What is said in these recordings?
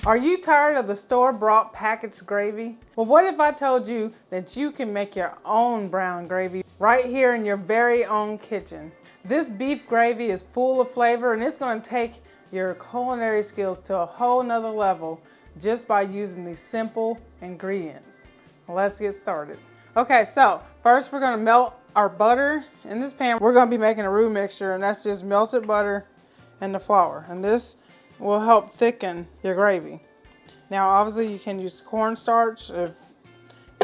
Are you tired of the store-bought packaged gravy? Well, what if I told you that you can make your own brown gravy right here in your very own kitchen? This beef gravy is full of flavor and it's going to take your culinary skills to a whole nother level just by using these simple ingredients. Let's get started. Okay, so first we're going to melt our butter in this pan. We're going to be making a roux mixture, and that's just melted butter and the flour. And this will help thicken your gravy. Now obviously you can use cornstarch if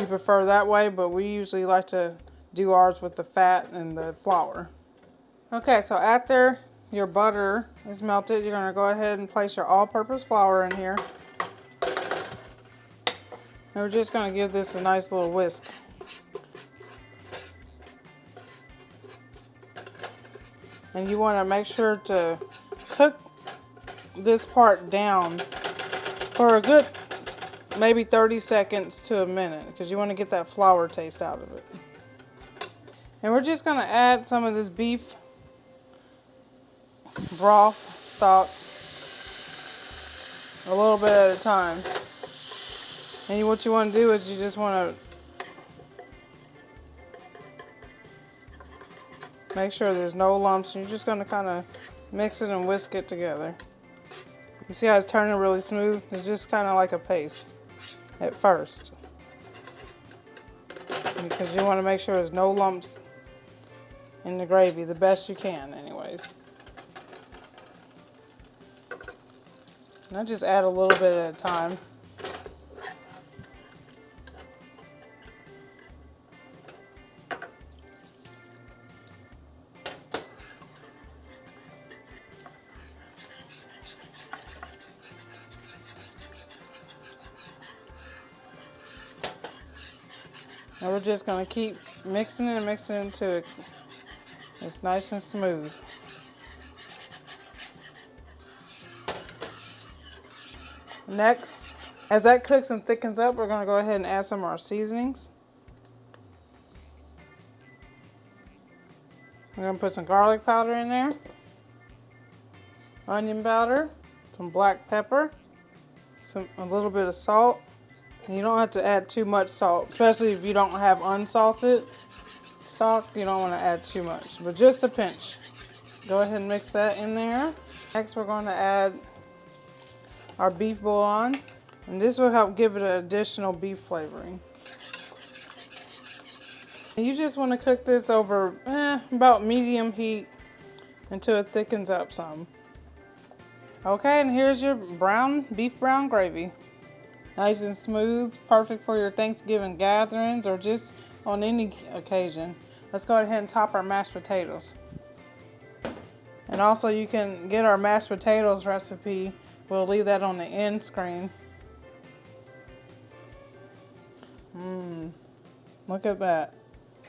you prefer that way, but we usually like to do ours with the fat and the flour. Okay, so after your butter is melted, you're going to go ahead and place your all-purpose flour in here. And we're just going to give this a nice little whisk. And you want to make sure to cook this part down for a good maybe 30 seconds to a minute, because you want to get that flour taste out of it. And we're just going to add some of this beef broth stock a little bit at a time. And what you want to do is you just want to make sure there's no lumps. You're just going to kind of mix it and whisk it together. You see how it's turning really smooth? It's just kind of like a paste at first, because you want to make sure there's no lumps in the gravy, the best you can anyways. And I just add a little bit at a time. And we're just going to keep mixing it and mixing it until it's nice and smooth. Next, as that cooks and thickens up, we're going to go ahead and add some of our seasonings. We're going to put some garlic powder in there, onion powder, some black pepper, a little bit of salt. You don't have to add too much salt, especially if you don't have unsalted stock. You don't want to add too much, but just a pinch. Go ahead and mix that in there. Next, we're going to add our beef bouillon, and this will help give it an additional beef flavoring. And you just want to cook this over about medium heat until it thickens up some. Okay, and here's your beef brown gravy. Nice and smooth, perfect for your Thanksgiving gatherings or just on any occasion. Let's go ahead and top our mashed potatoes. And also you can get our mashed potatoes recipe. We'll leave that on the end screen. Look at that.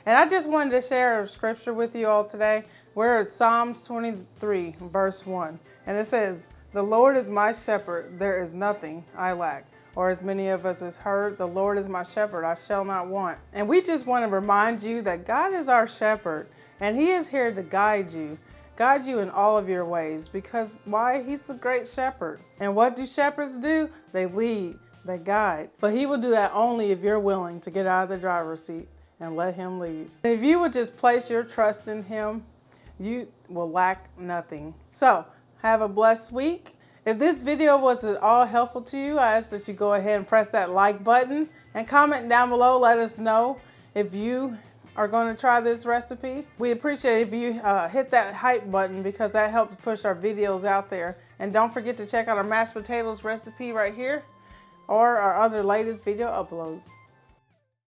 And I just wanted to share a scripture with you all today. We're at Psalms 23, verse 1. And it says, "The Lord is my shepherd, there is nothing I lack." Or as many of us has heard, "The Lord is my shepherd, I shall not want." And we just want to remind you that God is our shepherd, and He is here to guide you in all of your ways. Because why? He's the great shepherd. And what do shepherds do? They lead, they guide. But He will do that only if you're willing to get out of the driver's seat and let Him lead. And if you would just place your trust in Him, you will lack nothing. So, have a blessed week. If this video was at all helpful to you, I ask that you go ahead and press that like button and comment down below. Let us know if you are going to try this recipe. We appreciate it if you hit that hype button, because that helps push our videos out there. And don't forget to check out our mashed potatoes recipe right here or our other latest video uploads.